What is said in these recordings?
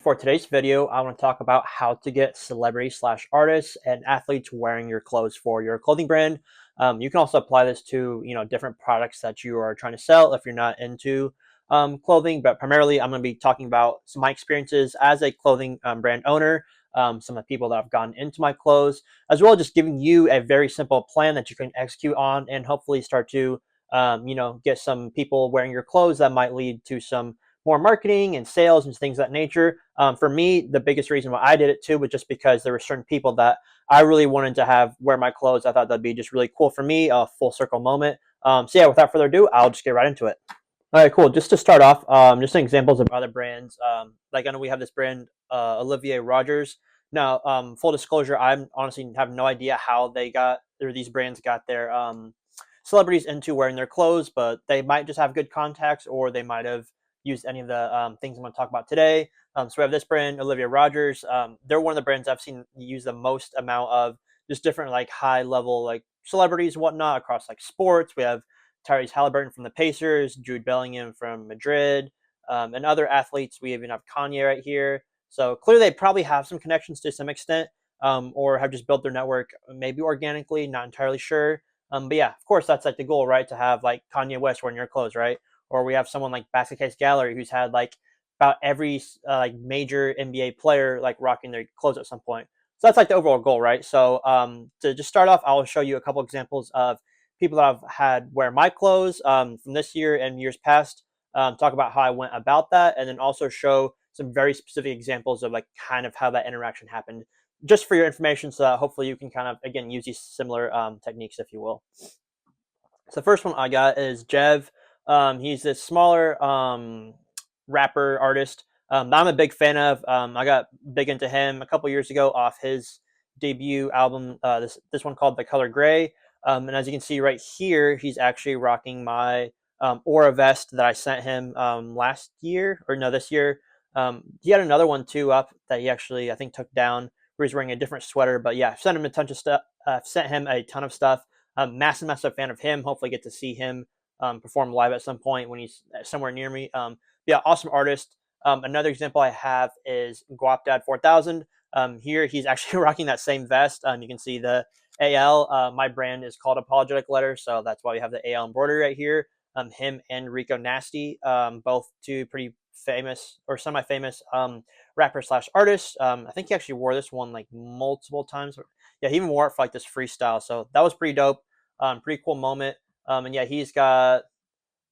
for today's video, I want to talk about how to get celebrity slash artists and athletes wearing your clothes for your clothing brand. You can also apply this to different products that you are trying to sell if you're not into clothing. But primarily, I'm going to be talking about some of my experiences as a clothing brand owner, some of the people that have gotten into my clothes, as well as just giving you a very simple plan that you can execute on and hopefully start to get some people wearing your clothes that might lead to some more marketing and sales and things of that nature. For me, the biggest reason why I did it too was just because there were certain people that I really wanted to have wear my clothes. I thought that'd be just really cool for me, a full circle moment. So yeah, without further ado, I'll just get right into it. All right, cool. Just to start off, just some examples of other brands. Like I know we have this brand, Olivier Rogers. Now, full disclosure, I honestly have no idea how these brands got their celebrities into wearing their clothes, but they might just have good contacts, or they might have used any of the things I'm going to talk about today. So we have this brand, Olivia Rogers. They're one of the brands I've seen use the most amount of just different like high level like celebrities and whatnot across like sports. We have Tyrese Halliburton from the Pacers, Jude Bellingham from Madrid, and other athletes. We even have Kanye right here. So clearly they probably have some connections to some extent, or have just built their network maybe organically, not entirely sure. But yeah, of course, that's like the goal, right? To have like Kanye West wearing your clothes, right? Or we have someone like Basket Case Gallery who's had like about every like major NBA player like rocking their clothes at some point. So that's like the overall goal, right? So to just start off, I'll show you a couple examples of people that I've had wear my clothes from this year and years past. Talk about how I went about that, and then also show some very specific examples of like kind of how that interaction happened, just for your information, so that hopefully you can kind of again use these similar techniques, if you will. So the first one I got is Jev. He's this smaller rapper artist that I'm a big fan of. I got big into him a couple years ago off his debut album. This one called The Color Gray. And as you can see right here, he's actually rocking my Aura vest that I sent him last year, or no, this year. He had another one too up that he actually I think took down, where he's wearing a different sweater. But yeah, sent him a ton of stuff. Sent him a ton of stuff. Massive fan of him. Hopefully, get to see him perform live at some point when he's somewhere near me. Yeah, awesome artist. Another example I have is Guapdad 4000. Here, he's actually rocking that same vest. You can see the AL. My brand is called Apologetic Letter, so that's why we have the AL embroidery right here. Him and Rico Nasty, both two pretty famous or semi-famous rapper slash artists. I think he actually wore this one like multiple times. Yeah, he even wore it for like this freestyle, so that was pretty dope. Pretty cool moment. And yeah, he's got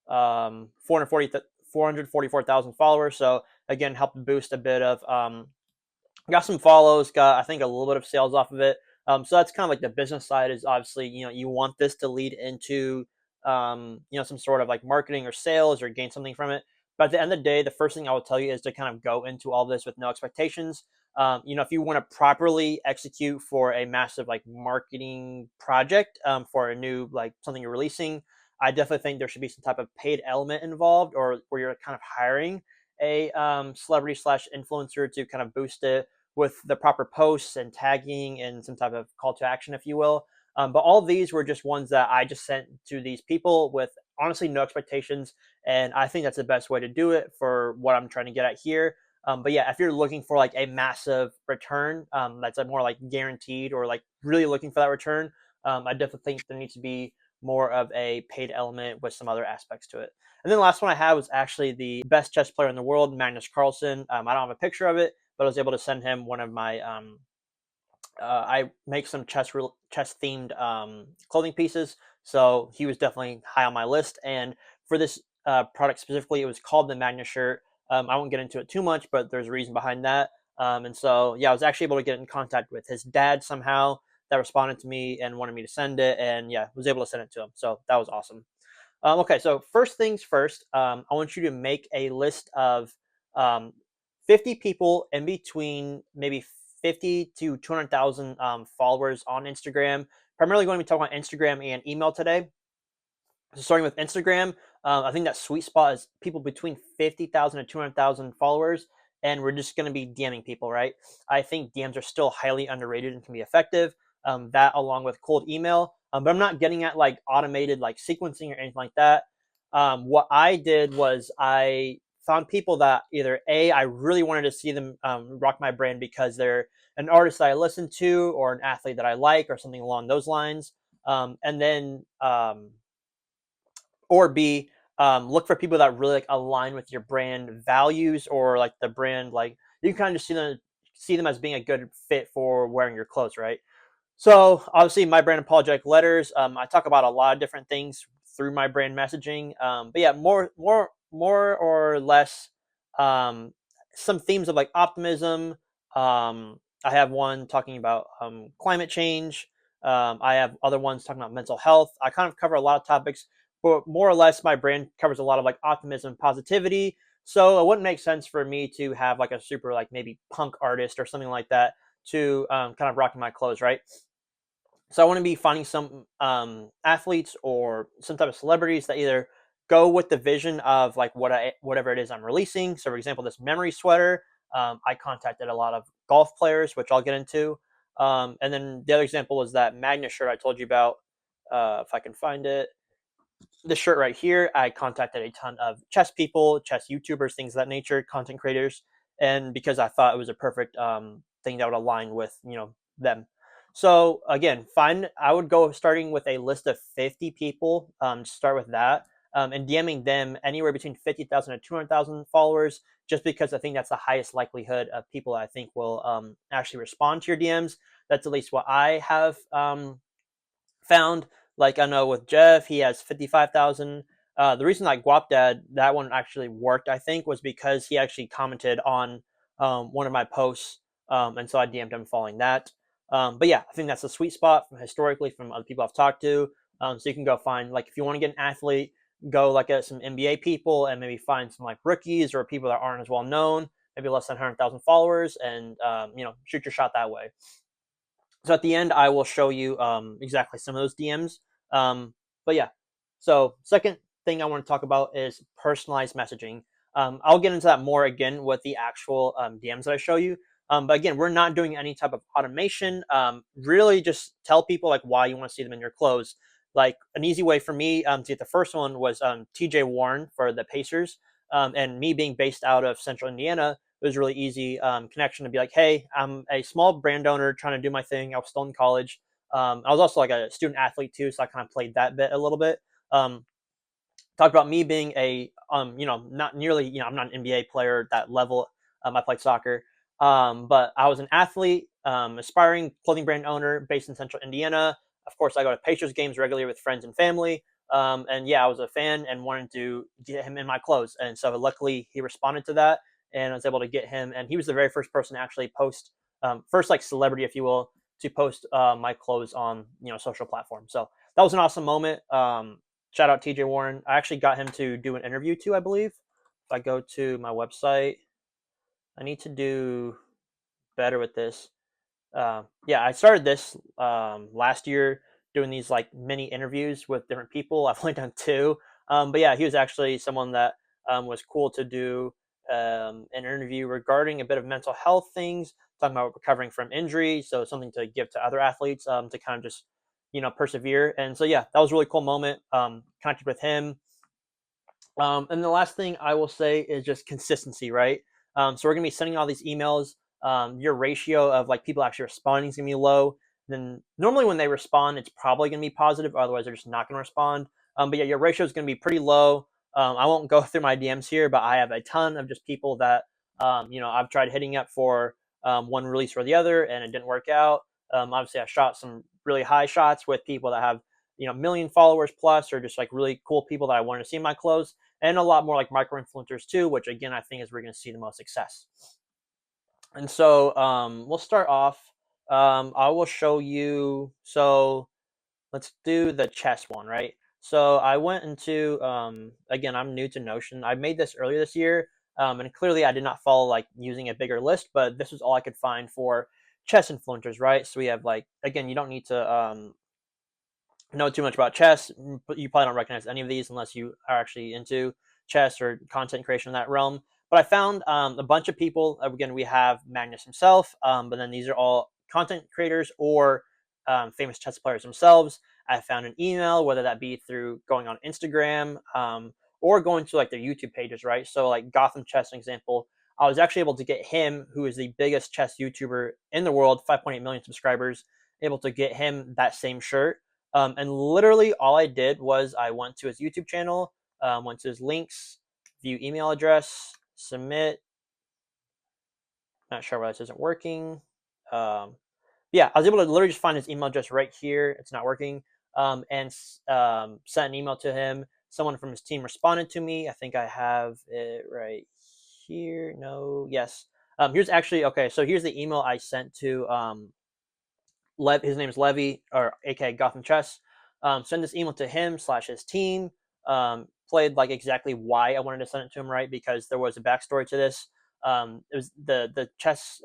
444,000 followers. So again, helped boost a bit of got some follows, got I think a little bit of sales off of it. So that's kind of like the business side is obviously you want this to lead into some sort of like marketing or sales or gain something from it. But at the end of the day, the first thing I will tell you is to kind of go into all this with no expectations. If you want to properly execute for a massive like marketing project for a new like something you're releasing, I definitely think there should be some type of paid element involved, or where you're kind of hiring a celebrity slash influencer to kind of boost it with the proper posts and tagging and some type of call to action, if you will. But all of these were just ones that I just sent to these people with honestly no expectations. And I think that's the best way to do it for what I'm trying to get at here. But yeah, if you're looking for like a massive return, that's a more like guaranteed, or like really looking for that return, I definitely think there needs to be more of a paid element with some other aspects to it. And then the last one I had was actually the best chess player in the world, Magnus Carlsen. I don't have a picture of it, but I was able to send him one of my I make some chess themed clothing pieces, so he was definitely high on my list. And for this product specifically, it was called the Magnus shirt. I won't get into it too much, but there's a reason behind that. And so yeah, I was actually able to get in contact with his dad somehow, that responded to me and wanted me to send it, and yeah, was able to send it to him. So that was awesome. Okay, so first things first, I want you to make a list of um, 50 people in between maybe 50 to 200,000 followers on Instagram. Primarily going to be talking about Instagram and email today. So starting with Instagram, I think that sweet spot is people between 50,000 to 200,000 followers, and we're just going to be DMing people, right? I think DMs are still highly underrated and can be effective. That along with cold email, but I'm not getting at like automated like sequencing or anything like that. What I did was I found people that either I really wanted to see them rock my brand because they're an artist that I listen to or an athlete that I like or something along those lines. And then or B, look for people that really like align with your brand values or like the brand, like you can kind of just see them as being a good fit for wearing your clothes, right? So obviously, my brand apologetic letters. I talk about a lot of different things through my brand messaging. But yeah, more or less, um, some themes of like optimism. I have one talking about climate change. I have other ones talking about mental health. I kind of cover a lot of topics, but more or less, my brand covers a lot of like optimism, positivity. So it wouldn't make sense for me to have like a super like maybe punk artist or something like that to kind of rocking my clothes, right? So I want to be finding some athletes or some type of celebrities that either go with the vision of like whatever it is I'm releasing. So for example, this memory sweater, I contacted a lot of golf players, which I'll get into. And then the other example was that Magna shirt I told you about. If I can find it, this shirt right here, I contacted a ton of chess people, chess YouTubers, things of that nature, content creators, and because I thought it was a perfect thing that would align with them. So again, I would go starting with a list of 50 people. Start with that. And DMing them anywhere between 50,000 to 200,000 followers, just because I think that's the highest likelihood of people that I think will actually respond to your DMs. That's at least what I have found. Like I know with Jeff, he has 55,000. The reason like Guap Dad, that one actually worked, I think, was because he actually commented on one of my posts, and so I DM'd him following that. But yeah, I think that's a sweet spot from historically from other people I've talked to. So you can go find like if you want to get an athlete, go like at some NBA people and maybe find some like rookies or people that aren't as well known, maybe less than 100,000 followers, and shoot your shot that way. So at the end, I will show you exactly some of those DMs. But yeah, so second thing I want to talk about is personalized messaging. I'll get into that more again with the actual DMs that I show you. But again, we're not doing any type of automation. Really, just tell people like why you want to see them in your clothes. Like an easy way for me to get the first one was TJ Warren for the Pacers, and me being based out of Central Indiana, it was really easy connection to be like, hey, I'm a small brand owner trying to do my thing. I was still in college. I was also like a student athlete too, so I kind of played that bit a little bit. Um, Talked about me being a not nearly, I'm not an NBA player at that level. I played soccer, but I was an athlete, aspiring clothing brand owner based in Central Indiana. Of course, I go to Pacers games regularly with friends and family. And yeah, I was a fan and wanted to get him in my clothes. And so luckily he responded to that and I was able to get him. And he was the very first person to actually post, first like celebrity, if you will, to post my clothes on, social platforms. So that was an awesome moment. Shout out TJ Warren. I actually got him to do an interview too, I believe. If I go to my website, I need to do better with this. Yeah, I started this last year doing these like mini interviews with different people. I've only done two. But yeah, he was actually someone that was cool to do an interview regarding a bit of mental health things, talking about recovering from injury. So something to give to other athletes to kind of just, persevere. And so, yeah, that was a really cool moment. Connected with him. And the last thing I will say is just consistency, right? So we're gonna be sending all these emails. Your ratio of like people actually responding is gonna be low. Then normally when they respond, it's probably gonna be positive. Otherwise, they're just not gonna respond. But yeah, your ratio is gonna be pretty low. I won't go through my DMs here, but I have a ton of just people that I've tried hitting up for one release or the other, and it didn't work out. Obviously, I shot some really high shots with people that have million followers plus, or just like really cool people that I wanted to see in my clothes, and a lot more like micro influencers too, which again I think is where we're going to see the most success. And so we'll start off. I will show you. So let's do the chess one, right? So I went into again, I'm new to Notion. I made this earlier this year, and clearly I did not follow like using a bigger list, but this was all I could find for chess influencers, right? So we have like again, you don't need to know too much about chess, but you probably don't recognize any of these unless you are actually into chess or content creation in that realm. But I found a bunch of people. Again, we have Magnus himself, but then these are all content creators or famous chess players themselves. I found an email, whether that be through going on Instagram or going to like their YouTube pages, right? So like Gotham Chess, an example, I was actually able to get him, who is the biggest chess YouTuber in the world, 5.8 million subscribers, able to get him that same shirt. And literally all I did was I went to his YouTube channel, went to his links, view email address, submit. Not sure why this isn't working. Yeah, I was able to literally just find his email address right here. It's not working. And sent an email to him. Someone from his team responded to me. I think I have it right here. No, yes. Here's actually okay. So here's the email I sent to his name is Levy, or aka Gotham Chess. Send this email to him / his team. Played like exactly why I wanted to send it to him, right? Because there was a backstory to this. It was the chess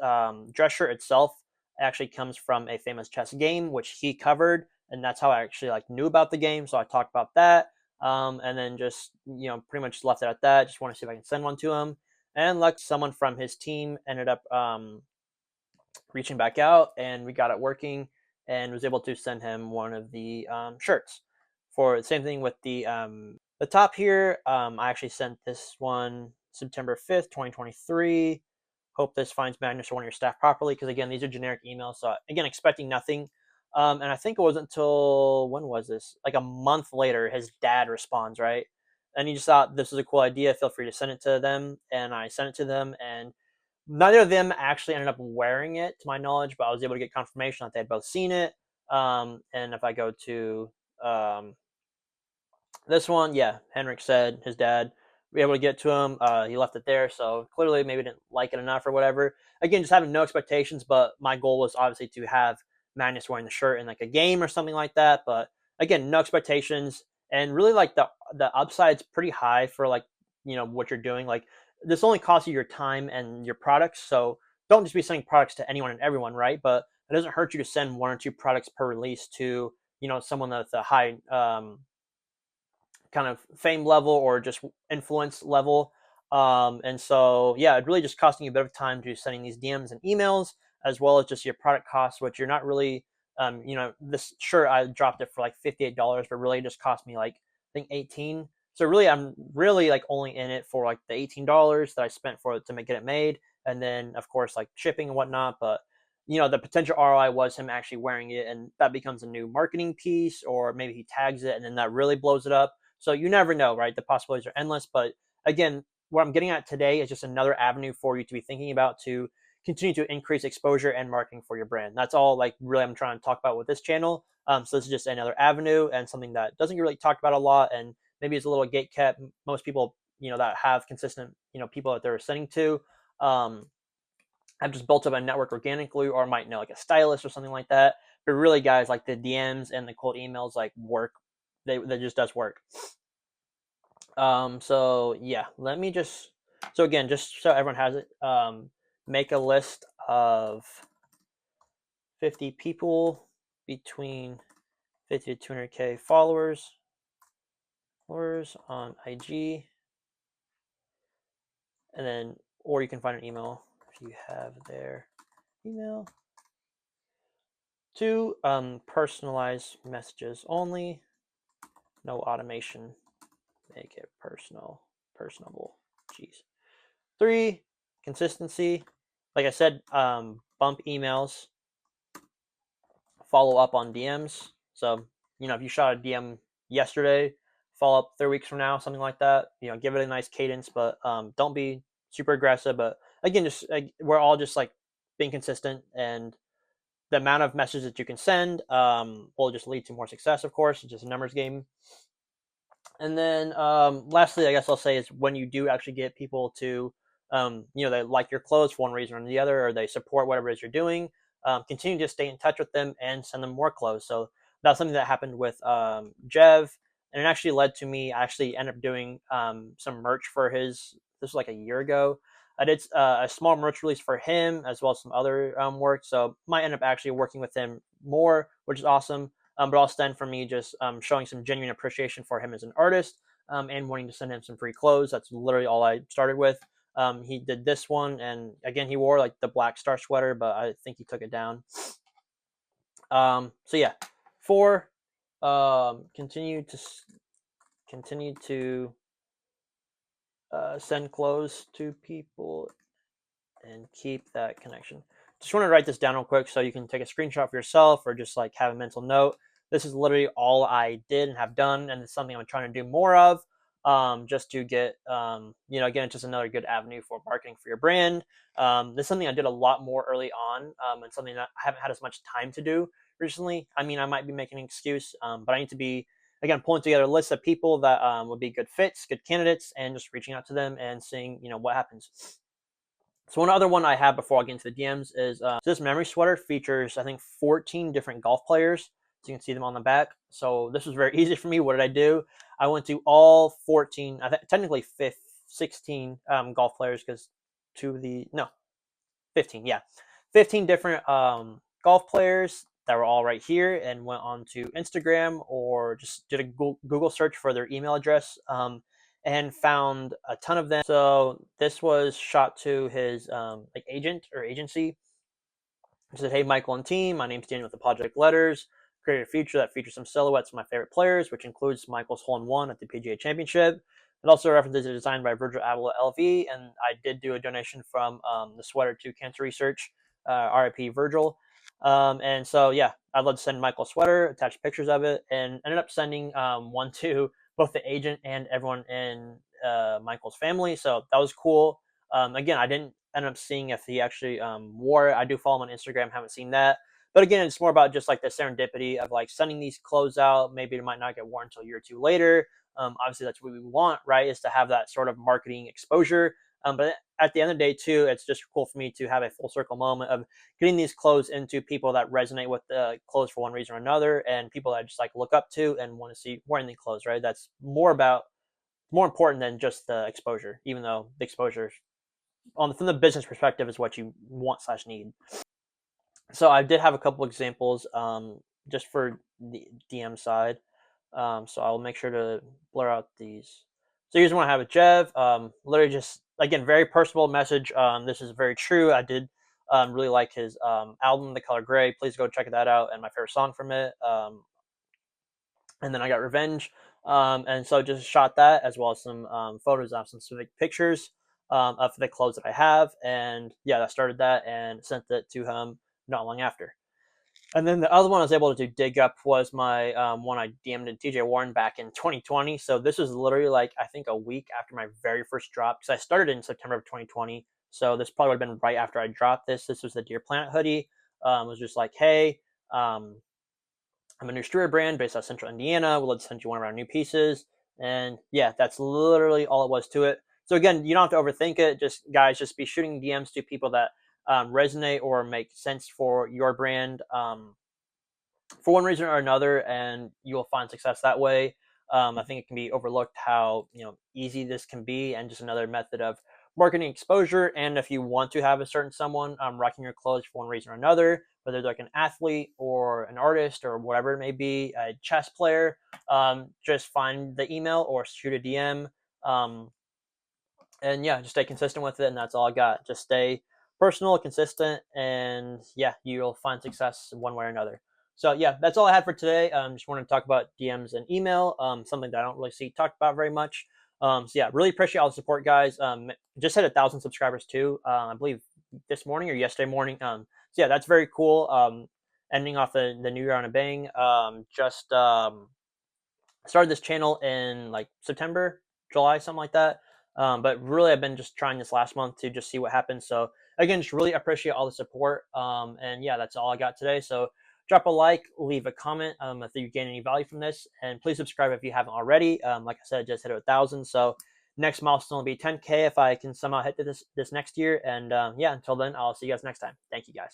dress shirt itself actually comes from a famous chess game which he covered, and that's how I actually like knew about the game. So I talked about that, and then just pretty much left it at that. Just want to see if I can send one to him, and like someone from his team ended up reaching back out, and we got it working, and was able to send him one of the shirts. For the same thing with the top here, I actually sent this one September 5th, 2023. Hope this finds Magnus or one of your staff properly, because again, these are generic emails. So again, expecting nothing. And I think it wasn't until, when was this? Like a month later, his dad responds, right? And he just thought this was a cool idea. Feel free to send it to them. And I sent it to them, and neither of them actually ended up wearing it, to my knowledge, but I was able to get confirmation that they had both seen it. And if I go to this one, yeah, Henrik said his dad, we were able to get to him. He left it there, so clearly maybe didn't like it enough or whatever. Again, just having no expectations, but my goal was obviously to have Magnus wearing the shirt in like a game or something like that. But again, no expectations, and really like the upside's pretty high for like what you're doing. Like this only costs you your time and your products, so don't just be sending products to anyone and everyone, right? But it doesn't hurt you to send 1 or 2 products per release to someone that's a high kind of fame level or just influence level. And so, yeah, it really just costing you a bit of time to sending these DMs and emails, as well as just your product costs, which you're not really, this shirt I dropped it for like $58, but really just cost me like I think 18. So really, I'm really like only in it for like the $18 that I spent for it to get it made, and then of course like shipping and whatnot. But the potential ROI was him actually wearing it, and that becomes a new marketing piece, or maybe he tags it, and then that really blows it up. So you never know, right? The possibilities are endless. But again, what I'm getting at today is just another avenue for you to be thinking about to continue to increase exposure and marketing for your brand. That's all like really I'm trying to talk about with this channel. So this is just another avenue and something that doesn't get really talked about a lot, and maybe it's a little gate kept. Most people, that have consistent, people that they're sending to, have just built up a network organically, or might know like a stylist or something like that. But really, guys, like the DMs and the cold emails like work. They just does work. So yeah, let me so again, just so everyone has it, make a list of 50 people between 50 to 200K followers on IG, and then, or you can find an email if you have their email, to personalized messages only, no automation, make it personable. Jeez. 3, consistency. Like I said, bump emails, follow up on DMs. So, if you shot a DM yesterday, follow up 3 weeks from now, something like that. Give it a nice cadence, but don't be super aggressive. But again, just we're all just like being consistent, and the amount of messages that you can send will just lead to more success. Of course, it's just a numbers game. And then lastly, I guess I'll say is when you do actually get people to, they like your clothes for one reason or the other, or they support whatever it is you're doing, continue to stay in touch with them and send them more clothes. So that's something that happened with Jev, and it actually led to me actually end up doing some merch for his. This was like a year ago. I did a small merch release for him, as well as some other work. So might end up actually working with him more, which is awesome. But all stemmed from me just showing some genuine appreciation for him as an artist, and wanting to send him some free clothes. That's literally all I started with. He did this one, and again, he wore like the black star sweater, but I think he took it down. So yeah, 4, continue to send close to people and keep that connection. Just want to write this down real quick so you can take a screenshot for yourself or just like have a mental note. This is literally all I did and have done, and it's something I'm trying to do more of, just to get, again, it's just another good avenue for marketing for your brand. This is something I did a lot more early on, and something that I haven't had as much time to do recently. I mean, I might be making an excuse, but I need to be, again, pulling together a list of people that would be good fits, good candidates, and just reaching out to them and seeing, what happens. So one other one I have before I get into the DMs is this memory sweater features, I think, 14 different golf players. So you can see them on the back. So this was very easy for me. What did I do? I went to all 14, technically 16 golf players, because 15, yeah. 15 different golf players that were all right here, and went on to Instagram or just did a Google search for their email address, and found a ton of them. So this was shot to his agent or agency. He said, "Hey, Michael and team, my name's Daniel with the Project Letters. Created a feature that features some silhouettes of my favorite players, which includes Michael's hole-in-one at the PGA Championship. It also references a design by Virgil Abloh LV, and I did do a donation from the sweater to Cancer Research, RIP Virgil. And so, yeah, I'd love to send Michael a sweater, attach pictures of it, and ended up sending one to both the agent and everyone in Michael's family. So that was cool. Again, I didn't end up seeing if he actually wore it. I do follow him on Instagram, haven't seen that. But again, it's more about just like the serendipity of like sending these clothes out. Maybe it might not get worn until a year or two later. Obviously, that's what we want, right? Is to have that sort of marketing exposure. But at the end of the day, too, it's just cool for me to have a full circle moment of getting these clothes into people that resonate with the clothes for one reason or another, and people that I just like look up to and want to see wearing the clothes, right? That's more important than just the exposure, even though the exposure from the business perspective is what you want/need. So I did have a couple examples just for the DM side. So I'll make sure to blur out these. So here's one I have with Jev. Literally just, again, very personal message. This is very true. I did really like his album, The Color Gray. Please go check that out. And my favorite song from it. And then I got Revenge. And so just shot that, as well as some photos of some specific pictures of the clothes that I have. And yeah, I started that and sent it to him not long after. And then the other one I was able to dig up was my one I DM'd in TJ Warren back in 2020. So this was literally like, I think, a week after my very first drop, because I started in September of 2020. So this probably would have been right after I dropped this. This was the Dear Planet hoodie. It was just like, hey, I'm a new streetwear brand based out of Central Indiana. We'll send you one of our new pieces. And yeah, that's literally all it was to it. So again, you don't have to overthink it. Just guys, just be shooting DMs to people that resonate or make sense for your brand for one reason or another, and you will find success that way. I think it can be overlooked how easy this can be, and just another method of marketing exposure. And if you want to have a certain someone rocking your clothes for one reason or another, whether they're like an athlete or an artist or whatever it may be, a chess player, just find the email or shoot a DM. And yeah, just stay consistent with it, and that's all I got. Just stay personal, consistent, and yeah, you'll find success one way or another. So yeah, that's all I had for today. Just wanted to talk about DMs and email, something that I don't really see talked about very much. So yeah, really appreciate all the support, guys. Just hit 1,000 subscribers too, I believe this morning or yesterday morning. So yeah, that's very cool. Ending off the new year on a bang. Just started this channel in like September, July, something like that. But really, I've been just trying this last month to just see what happens. So again, just really appreciate all the support. And yeah, that's all I got today. So drop a like, leave a comment if you gain any value from this, and please subscribe if you haven't already. Like I said, I just hit 1,000. So next milestone will be 10K if I can somehow hit this next year. And yeah, until then, I'll see you guys next time. Thank you, guys.